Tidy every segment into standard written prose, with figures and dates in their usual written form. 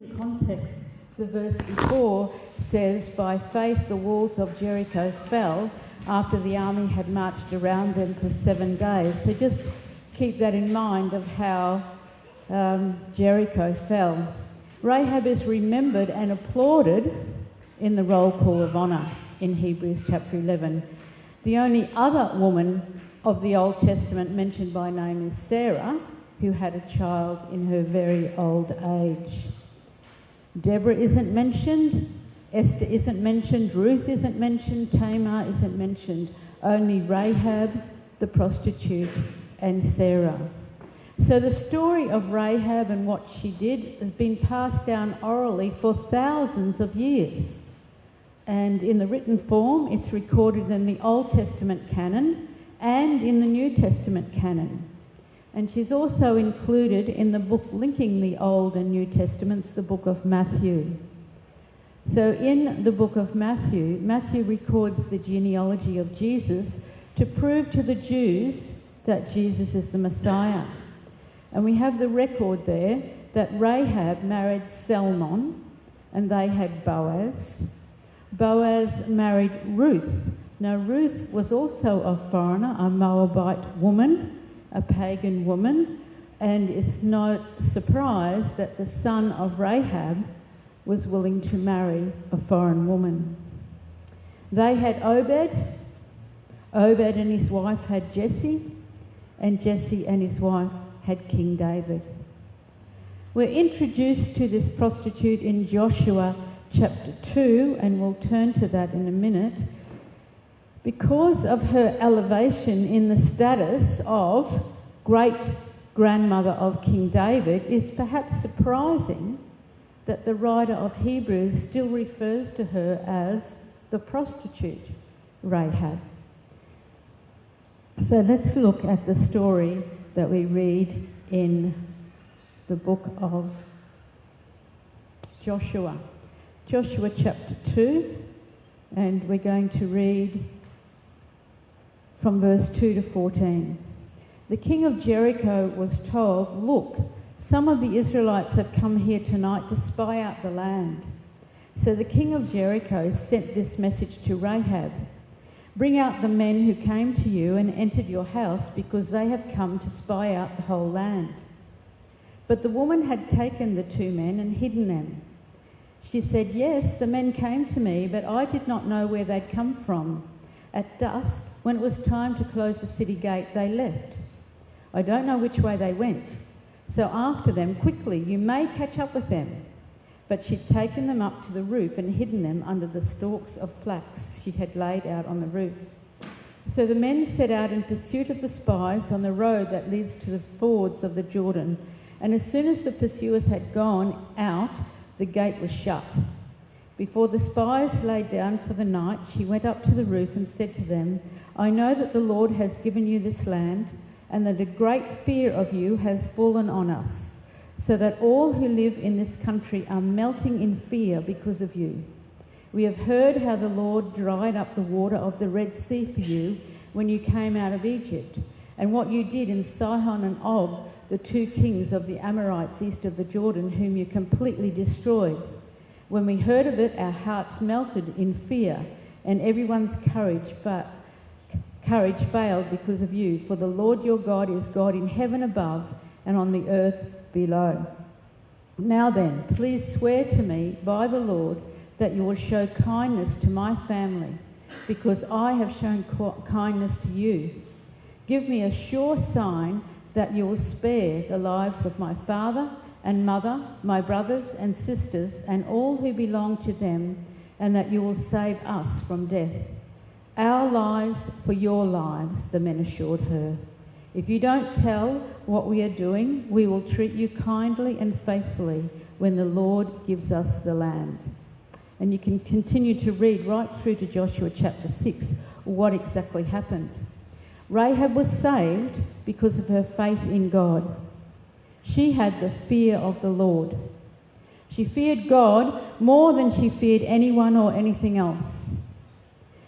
The context, the verse before says, by faith the walls of Jericho fell after the army had marched around them for 7 days. So just keep that in mind of how Jericho fell. Rahab is remembered and applauded in the roll call of honour in Hebrews chapter 11. The only other woman of the Old Testament mentioned by name is Sarah, who had a child in her very old age. Deborah isn't mentioned, Esther isn't mentioned, Ruth isn't mentioned, Tamar isn't mentioned, only Rahab, the prostitute, and Sarah. So the story of Rahab and what she did has been passed down orally for thousands of years. And in the written form, it's recorded in the Old Testament canon and in the New Testament canon. And she's also included in the book linking the Old and New Testaments, the book of Matthew. So in the book of Matthew, Matthew records the genealogy of Jesus to prove to the Jews that Jesus is the Messiah. And we have the record there that Rahab married Salmon, and they had Boaz. Boaz married Ruth. Now Ruth was also a foreigner, a Moabite woman, a pagan woman, and it's no surprise that the son of Rahab was willing to marry a foreign woman. They had Obed. Obed and his wife had Jesse, and Jesse and his wife had King David. We're introduced to this prostitute in Joshua chapter 2, and we'll turn to that in a minute. Because of her elevation in the status of great-grandmother of King David, is perhaps surprising that the writer of Hebrews still refers to her as the prostitute Rahab. So let's look at the story that we read in the book of Joshua. Joshua chapter 2, and we're going to read from verse 2 to 14. The king of Jericho was told, "Look, some of the Israelites have come here tonight to spy out the land." So the king of Jericho sent this message to Rahab, "Bring out the men who came to you and entered your house, because they have come to spy out the whole land." But the woman had taken the 2 men and hidden them. She said, "Yes, the men came to me, but I did not know where they'd come from. At dusk, when it was time to close the city gate, they left. I don't know which way they went. So after them, quickly, you may catch up with them." But she'd taken them up to the roof and hidden them under the stalks of flax she had laid out on the roof. So the men set out in pursuit of the spies on the road that leads to the fords of the Jordan. And as soon as the pursuers had gone out, the gate was shut. Before the spies lay down for the night, she went up to the roof and said to them, "I know that the Lord has given you this land, and that a great fear of you has fallen on us, so that all who live in this country are melting in fear because of you. We have heard how the Lord dried up the water of the Red Sea for you when you came out of Egypt, and what you did in Sihon and Og, the 2 kings of the Amorites east of the Jordan, whom you completely destroyed. When we heard of it, our hearts melted in fear, and everyone's courage failed because of you. For the Lord your God is God in heaven above and on the earth below. Now then, please swear to me by the Lord that you will show kindness to my family, because I have shown kindness to you. Give me a sure sign that you will spare the lives of my father and mother, my brothers and sisters, and all who belong to them, and that you will save us from death." "Our lives for your lives," the men assured her. "If you don't tell what we are doing, we will treat you kindly and faithfully when the Lord gives us the land." And you can continue to read right through to Joshua chapter 6 what exactly happened. Rahab was saved because of her faith in God. She had the fear of the Lord. She feared God more than she feared anyone or anything else.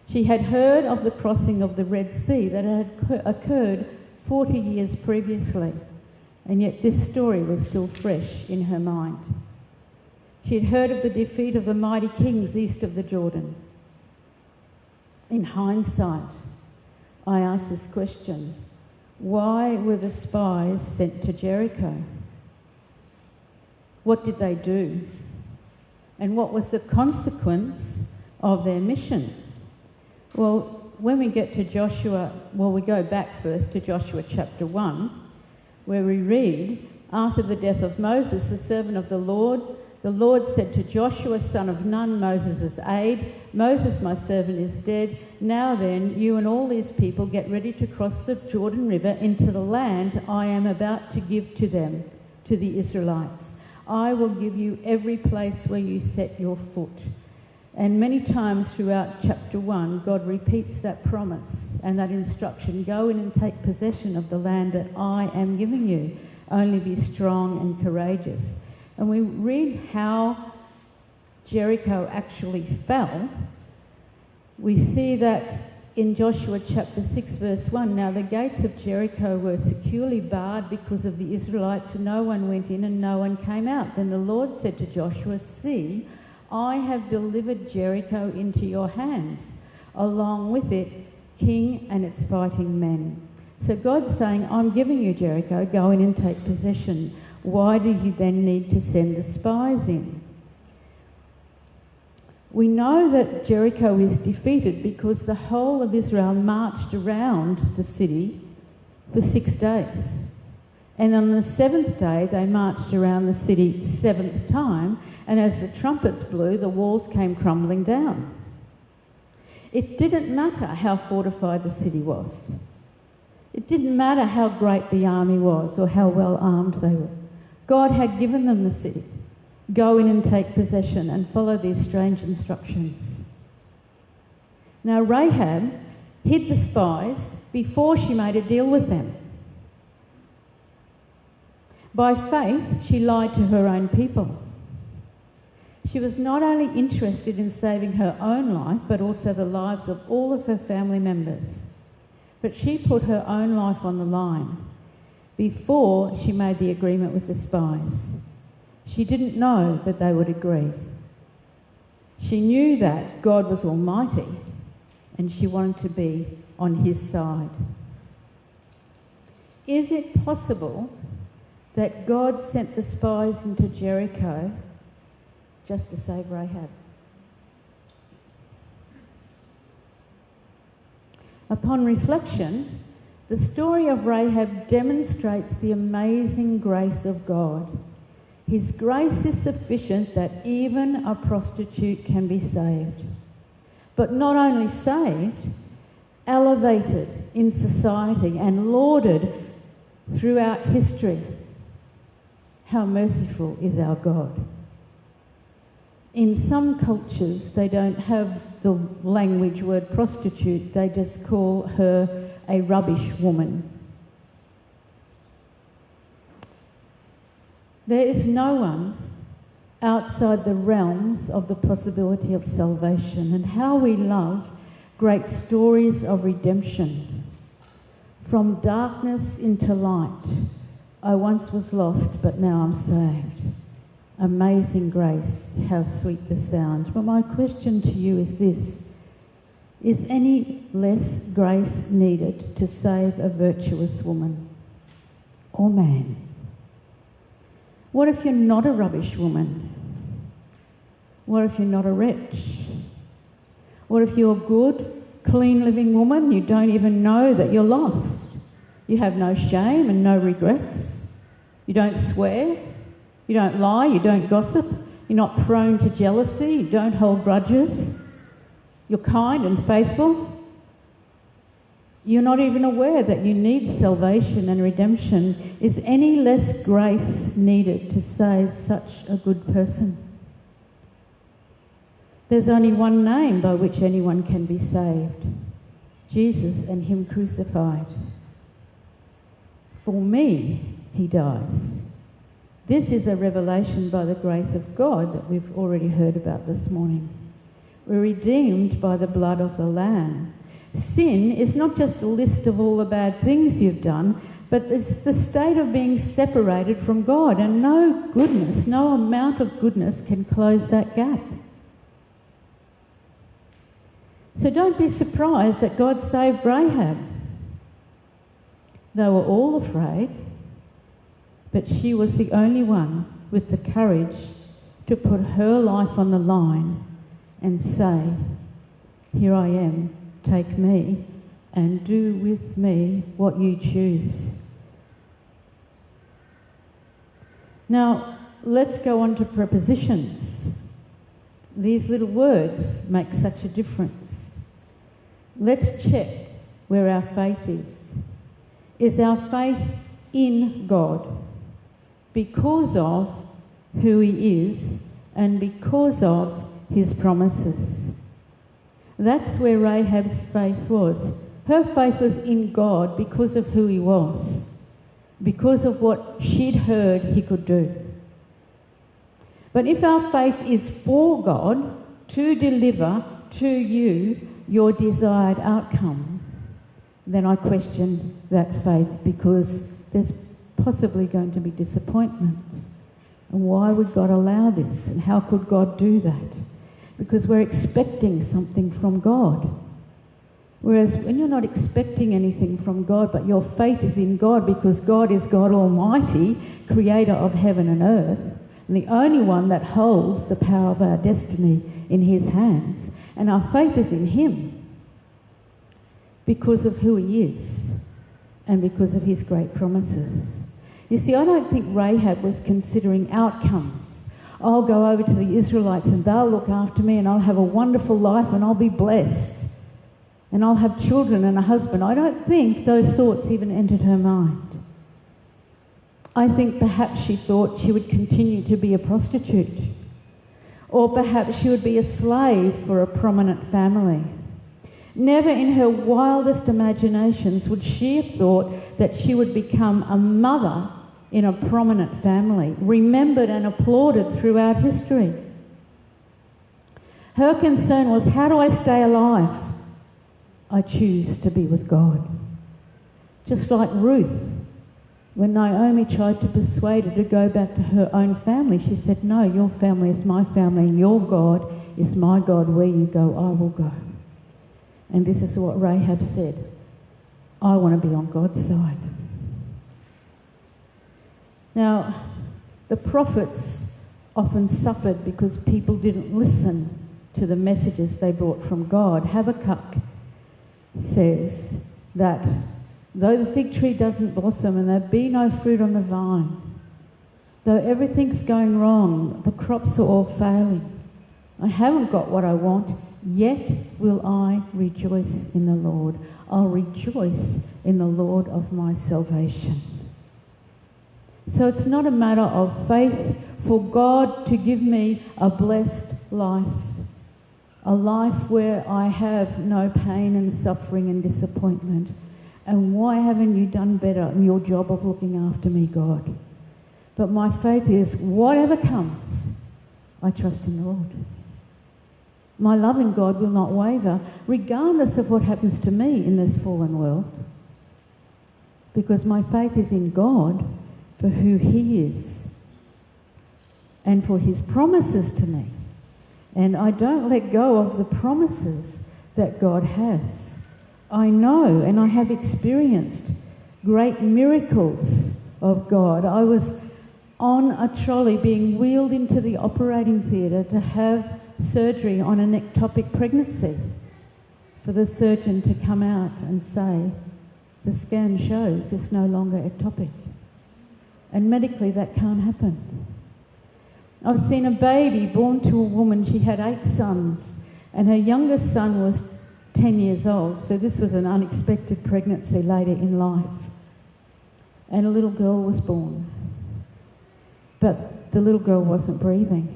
She had heard of the crossing of the Red Sea that had occurred 40 years previously, and yet this story was still fresh in her mind. She had heard of the defeat of the mighty kings east of the Jordan. In hindsight, I ask this question: why were the spies sent to Jericho? What did they do? And what was the consequence of their mission? Well, when we get to Joshua, we go back first to Joshua chapter 1, where we read, after the death of Moses, the servant of the Lord said to Joshua, son of Nun, Moses' aide, Moses, my servant, is dead. Now then, you and all these people get ready to cross the Jordan River into the land I am about to give to them, to the Israelites. I will give you every place where you set your foot. And many times throughout chapter 1, God repeats that promise and that instruction: go in and take possession of the land that I am giving you. Only be strong and courageous. And we read how Jericho actually fell. We see that in Joshua chapter 6 verse 1, now the gates of Jericho were securely barred because of the Israelites. No one went in and no one came out. Then the Lord said to Joshua, see, I have delivered Jericho into your hands, along with it king and its fighting men. So God's saying, I'm giving you Jericho, go in and take possession. Why did he then need to send the spies in? We know that Jericho is defeated because the whole of Israel marched around the city for 6 days. And on the 7th day, they marched around the city 7th time, and as the trumpets blew, the walls came crumbling down. It didn't matter how fortified the city was. It didn't matter how great the army was or how well armed they were. God had given them the city. Go in and take possession and follow these strange instructions. Now Rahab hid the spies before she made a deal with them. By faith, she lied to her own people. She was not only interested in saving her own life, but also the lives of all of her family members. But she put her own life on the line before she made the agreement with the spies. She didn't know that they would agree. She knew that God was almighty and she wanted to be on his side. Is it possible that God sent the spies into Jericho just to save Rahab? Upon reflection, the story of Rahab demonstrates the amazing grace of God. His grace is sufficient that even a prostitute can be saved. But not only saved, elevated in society and lauded throughout history. How merciful is our God. In some cultures, they don't have the language word prostitute. They just call her a rubbish woman. There is no one outside the realms of the possibility of salvation, and how we love great stories of redemption. From darkness into light, I once was lost, but now I'm saved. Amazing grace, how sweet the sound. But my question to you is this: is any less grace needed to save a virtuous woman or man? What if you're not a rubbish woman? What if you're not a wretch? What if you're a good, clean living woman? You don't even know that you're lost. You have no shame and no regrets. You don't swear. You don't lie. You don't gossip. You're not prone to jealousy. You don't hold grudges. You're kind and faithful. You're not even aware that you need salvation and redemption. Is any less grace needed to save such a good person? There's only one name by which anyone can be saved: Jesus and him crucified. For me, he dies. This is a revelation by the grace of God that we've already heard about this morning. We're redeemed by the blood of the Lamb. Sin is not just a list of all the bad things you've done, But it's the state of being separated from God, and no goodness, no amount of goodness can close that gap. So don't be surprised that God saved Rahab. They were all afraid, but she was the only one with the courage to put her life on the line and say, "Here I am, take me and do with me what you choose." Now, let's go on to prepositions. These little words make such a difference. Let's check where our faith is. Is our faith in God because of who He is and because of His promises? That's where Rahab's faith was. Her faith was in God because of who He was, because of what she'd heard He could do. But if our faith is for God to deliver to you your desired outcome, then I question that faith, because there's possibly going to be disappointment. And why would God allow this? And how could God do that? Because we're expecting something from God. Whereas when you're not expecting anything from God, but your faith is in God because God is God Almighty, creator of heaven and earth, and the only one that holds the power of our destiny in His hands, and our faith is in Him because of who He is and because of His great promises. You see, I don't think Rahab was considering outcomes. I'll go over to the Israelites and they'll look after me and I'll have a wonderful life and I'll be blessed and I'll have children and a husband. I don't think those thoughts even entered her mind. I think perhaps she thought she would continue to be a prostitute, or perhaps she would be a slave for a prominent family. Never in her wildest imaginations would she have thought that she would become a mother in a prominent family, remembered and applauded throughout history. Her concern was, how do I stay alive? I choose to be with God. Just like Ruth, when Naomi tried to persuade her to go back to her own family, she said, "No, your family is my family and your God is my God. Where you go, I will go." And this is what Rahab said: I want to be on God's side. Now, the prophets often suffered because people didn't listen to the messages they brought from God. Habakkuk says that though the fig tree doesn't blossom and there be no fruit on the vine, though everything's going wrong, the crops are all failing, I haven't got what I want, yet will I rejoice in the Lord. I'll rejoice in the Lord of my salvation. So it's not a matter of faith for God to give me a blessed life, a life where I have no pain and suffering and disappointment. And why haven't you done better in your job of looking after me, God? But my faith is, whatever comes, I trust in the Lord. My love in God will not waver, regardless of what happens to me in this fallen world, because my faith is in God for who He is and for His promises to me. And I don't let go of the promises that God has. I know and I have experienced great miracles of God. I was on a trolley being wheeled into the operating theatre to have surgery on an ectopic pregnancy, for the surgeon to come out and say, the scan shows it's no longer ectopic. And medically that can't happen. I've seen a baby born to a woman. She had 8 sons and her youngest son was 10 years old, so this was an unexpected pregnancy later in life. And a little girl was born. But the little girl wasn't breathing.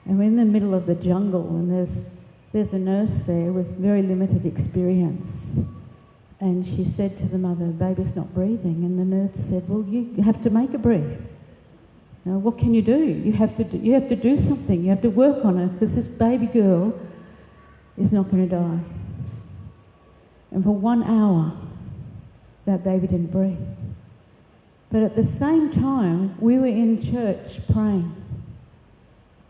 And we're in the middle of the jungle and there's a nurse there with very limited experience. And she said to the mother, "The baby's not breathing." And the nurse said, "Well, you have to make her breathe. Now, what can you do? You have to do something. You have to work on her, because this baby girl is not going to die." And for 1 hour, that baby didn't breathe. But at the same time, we were in church praying.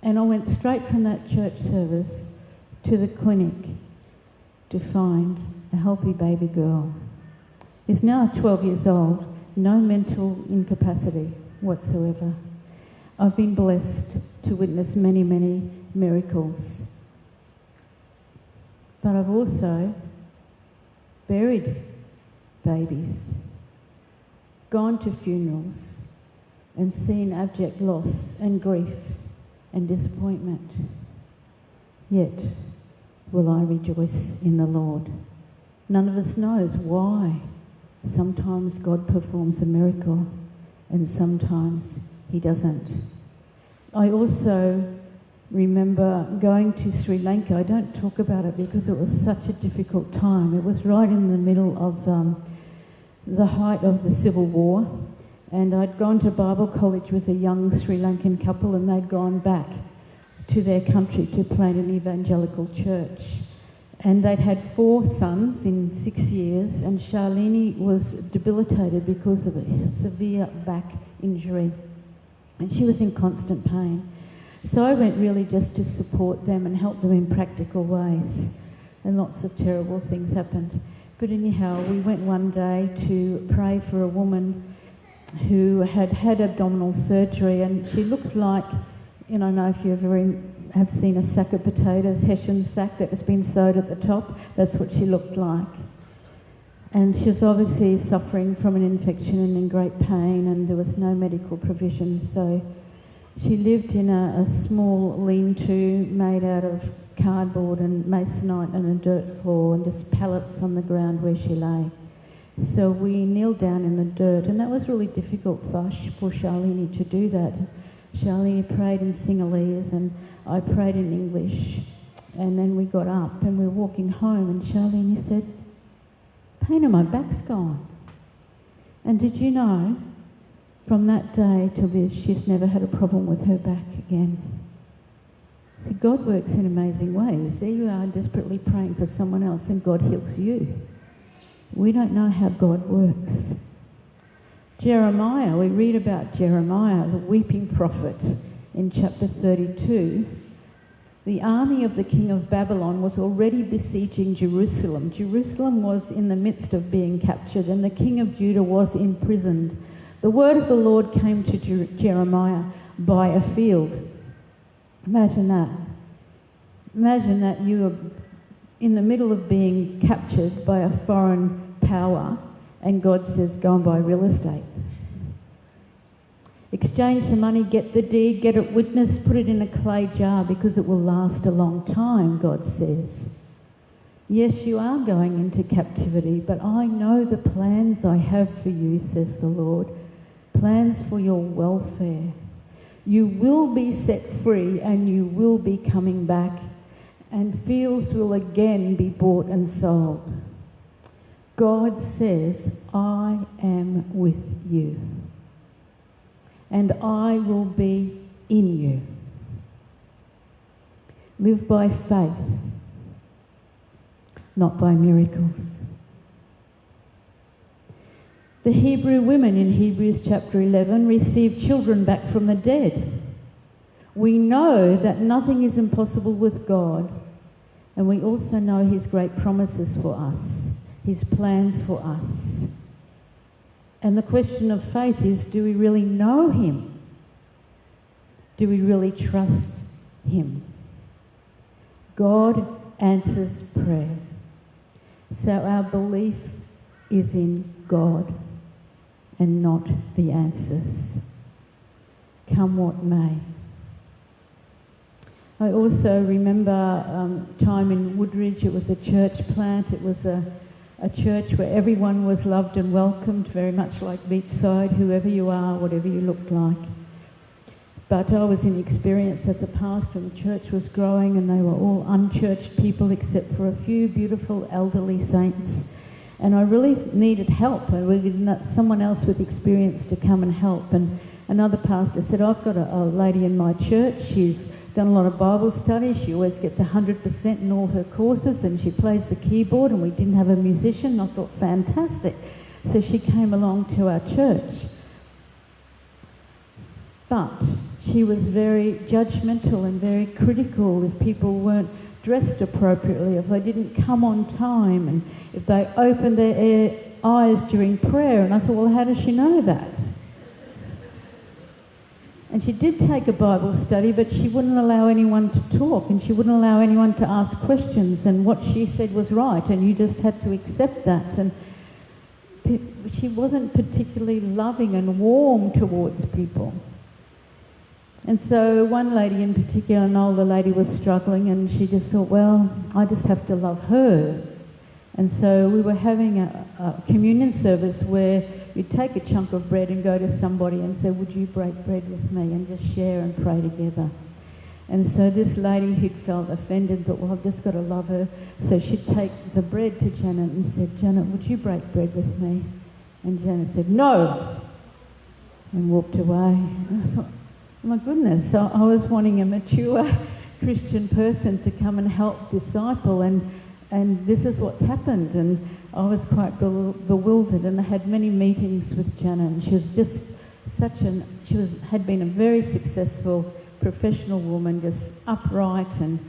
And I went straight from that church service to the clinic to find a healthy baby girl. He's now 12 years old, no mental incapacity whatsoever. I've been blessed to witness many, many miracles. But I've also buried babies, gone to funerals and seen abject loss and grief and disappointment. Yet will I rejoice in the Lord. None of us knows why. Sometimes God performs a miracle and sometimes he doesn't. I also remember going to Sri Lanka. I don't talk about it because it was such a difficult time. It was right in the middle of the height of the Civil War, and I'd gone to Bible college with a young Sri Lankan couple, and they'd gone back to their country to plant an evangelical church. And they'd had 4 sons in 6 years, and Charlene was debilitated because of a severe back injury, and she was in constant pain. So I went really just to support them and help them in practical ways, and lots of terrible things happened. But anyhow, we went one day to pray for a woman who had had abdominal surgery, and she looked like, I don't know if you ever have seen a sack of potatoes, Hessian sack that has been sewed at the top. That's what she looked like. And she was obviously suffering from an infection and in great pain, and there was no medical provision. So she lived in a small lean-to made out of cardboard and masonite and a dirt floor and just pallets on the ground where she lay. So we kneeled down in the dirt, and that was really difficult for Charlene to do that. Charlene prayed in Sinhalese and I prayed in English, and then we got up and we were walking home, and Charlene said, "Pain in my back's gone." And did you know, from that day till this, she's never had a problem with her back again. See, God works in amazing ways. There you are desperately praying for someone else and God heals you. We don't know how God works. Jeremiah, we read about Jeremiah, the weeping prophet, in chapter 32. The army of the king of Babylon was already besieging Jerusalem. Jerusalem was in the midst of being captured, and the king of Judah was imprisoned. The word of the Lord came to Jeremiah by a field. Imagine that. Imagine that you are in the middle of being captured by a foreign power, and God says, go and buy real estate. Exchange the money, get the deed, get it witnessed, put it in a clay jar because it will last a long time, God says. Yes, you are going into captivity, but I know the plans I have for you, says the Lord. Plans for your welfare. You will be set free and you will be coming back, and fields will again be bought and sold. God says, I am with you, and I will be in you. Live by faith, not by miracles. The Hebrew women in Hebrews chapter 11 received children back from the dead. We know that nothing is impossible with God, and we also know his great promises for us, his plans for us. And the question of faith is, do we really know him? Do we really trust him? God answers prayer. So our belief is in God and not the answers, come what may. I also remember time in Woodridge. It was a church plant. It was a church where everyone was loved and welcomed, very much like Beachside, whoever you are, whatever you looked like. But I was inexperienced as a pastor, and the church was growing, and they were all unchurched people except for a few beautiful elderly saints. And I really needed help. I really needed someone else with experience to come and help. And another pastor said, I've got a lady in my church. She's done a lot of Bible study. She always gets 100% in all her courses, and she plays the keyboard, and we didn't have a musician. I thought, fantastic. So she came along to our church. But she was very judgmental and very critical if people weren't dressed appropriately, if they didn't come on time, and if they opened their eyes during prayer. And I thought, well, how does she know that? And she did take a Bible study, but she wouldn't allow anyone to talk, and she wouldn't allow anyone to ask questions, and what she said was right, and you just had to accept that. And she wasn't particularly loving and warm towards people. And so one lady in particular, an older lady, was struggling, and she just thought, well, I just have to love her. And so we were having a communion service where you'd take a chunk of bread and go to somebody and say, would you break bread with me, and just share and pray together. And so this lady who'd felt offended thought, well, I've just got to love her. So she'd take the bread to Janet and said, Janet, would you break bread with me? And Janet said, no, and walked away. And I thought, oh my goodness, so I was wanting a mature Christian person to come and help disciple, and this is what's happened. And I was quite bewildered, and I had many meetings with Janet, and she was just had been a very successful professional woman, just upright and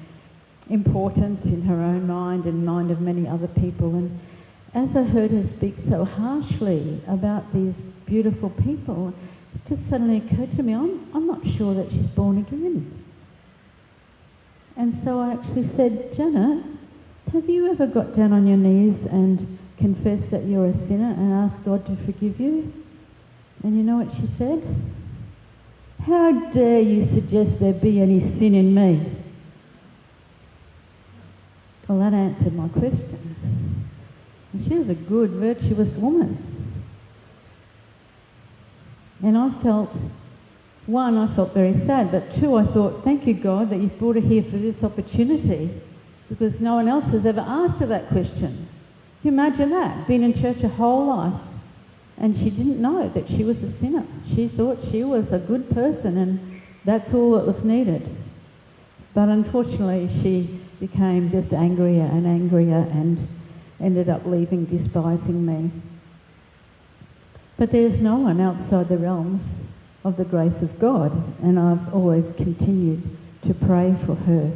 important in her own mind and mind of many other people. And as I heard her speak so harshly about these beautiful people, it just suddenly occurred to me, I'm not sure that she's born again. And so I actually said, Janet, have you ever got down on your knees and confessed that you're a sinner and asked God to forgive you? And you know what she said? How dare you suggest there be any sin in me? Well, that answered my question. And she was a good, virtuous woman. And I felt very sad, but two, I thought, thank you, God, that you've brought her here for this opportunity, because no one else has ever asked her that question. Can you imagine that? Been in church her whole life, and she didn't know that she was a sinner. She thought she was a good person, and that's all that was needed. But unfortunately, she became just angrier and angrier and ended up leaving, despising me. But there's no one outside the realms of the grace of God, and I've always continued to pray for her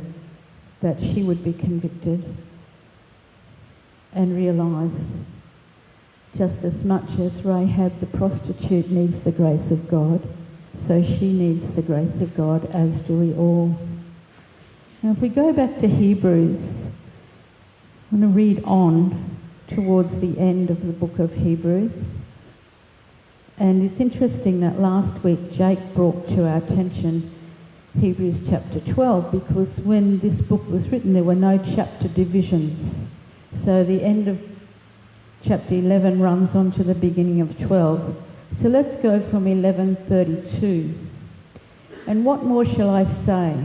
that she would be convicted and realise, just as much as Rahab the prostitute needs the grace of God, so she needs the grace of God, as do we all. Now if we go back to Hebrews, I'm going to read on towards the end of the book of Hebrews. And it's interesting that last week Jake brought to our attention Hebrews chapter 12, because when this book was written there were no chapter divisions. So the end of chapter 11 runs on to the beginning of 12. So let's go from 11:32. And what more shall I say?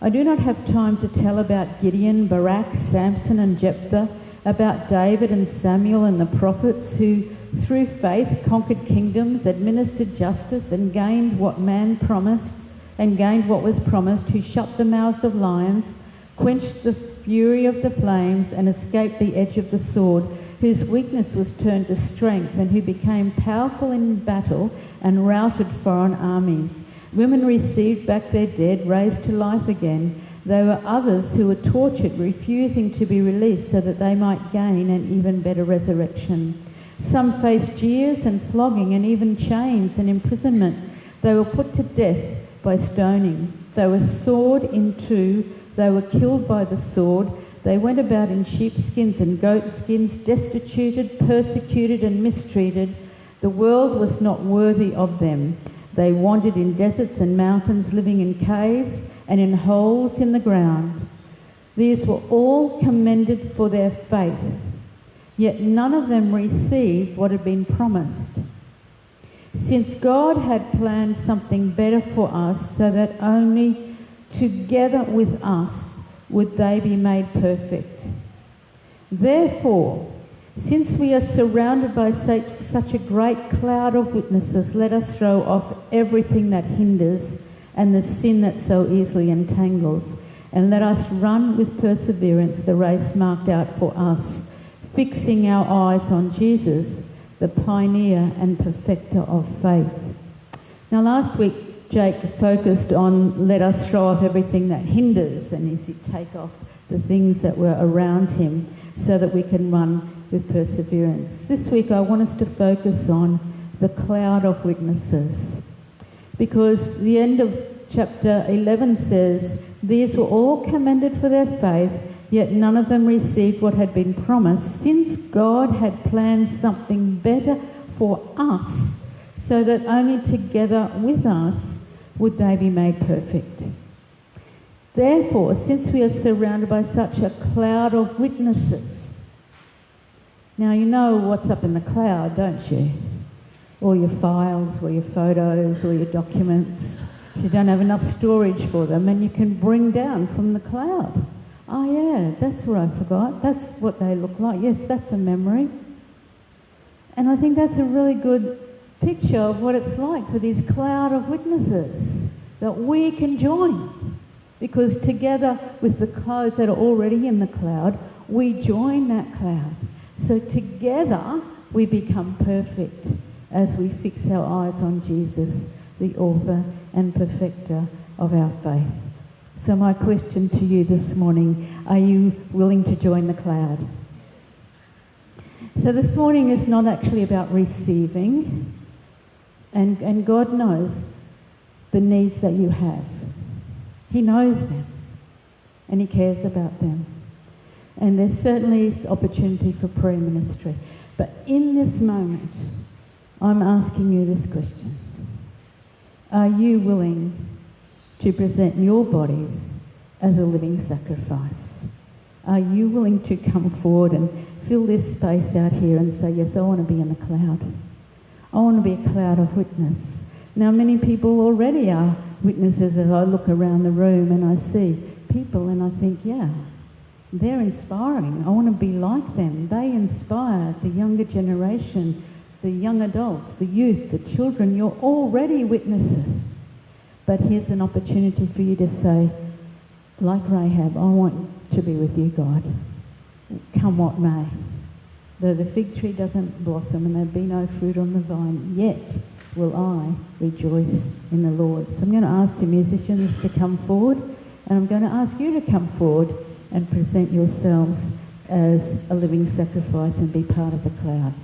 I do not have time to tell about Gideon, Barak, Samson and Jephthah, about David and Samuel and the prophets, who through faith conquered kingdoms, administered justice, and gained what was promised, who shut the mouths of lions, quenched the fury of the flames, and escaped the edge of the sword, whose weakness was turned to strength, and who became powerful in battle and routed foreign armies. Women received back their dead, raised to life again. There were others who were tortured, refusing to be released so that they might gain an even better resurrection. Some faced jeers and flogging and even chains and imprisonment. They were put to death by stoning. They were sawed in two. They were killed by the sword. They went about in sheepskins and goatskins, destituted, persecuted and mistreated. The world was not worthy of them. They wandered in deserts and mountains, living in caves and in holes in the ground. These were all commended for their faith, yet none of them received what had been promised. Since God had planned something better for us, so that only together with us would they be made perfect. Therefore, since we are surrounded by such a great cloud of witnesses, let us throw off everything that hinders and the sin that so easily entangles, and let us run with perseverance the race marked out for us, fixing our eyes on Jesus, the pioneer and perfecter of faith. Now last week Jake focused on let us throw off everything that hinders, and he said take off the things that were around him so that we can run with perseverance. This week I want us to focus on the cloud of witnesses, because the end of chapter 11 says, these were all commended for their faith, yet none of them received what had been promised, since God had planned something better for us, so that only together with us would they be made perfect. Therefore, since we are surrounded by such a cloud of witnesses, now you know what's up in the cloud, don't you? All your files, all your photos, all your documents. You don't have enough storage for them, and you can bring down from the cloud. Oh yeah, that's what I forgot. That's what they look like. Yes, that's a memory. And I think that's a really good picture of what it's like for this cloud of witnesses that we can join. Because together with the clouds that are already in the cloud, we join that cloud. So together we become perfect as we fix our eyes on Jesus, the author and perfecter of our faith. So my question to you this morning, are you willing to join the cloud? So this morning is not actually about receiving, and God knows the needs that you have. He knows them, and he cares about them. And there certainly is opportunity for prayer ministry. But in this moment, I'm asking you this question. Are you willing to present your bodies as a living sacrifice? Are you willing to come forward and fill this space out here and say, yes, I want to be in the cloud. I want to be a cloud of witness. Now, many people already are witnesses as I look around the room and I see people and I think, yeah, they're inspiring. I want to be like them. They inspire the younger generation, the young adults, the youth, the children. You're already witnesses. But here's an opportunity for you to say, like Rahab, I want to be with you, God. Come what may. Though the fig tree doesn't blossom and there be no fruit on the vine, yet will I rejoice in the Lord. So I'm going to ask the musicians to come forward, and I'm going to ask you to come forward and present yourselves as a living sacrifice and be part of the cloud.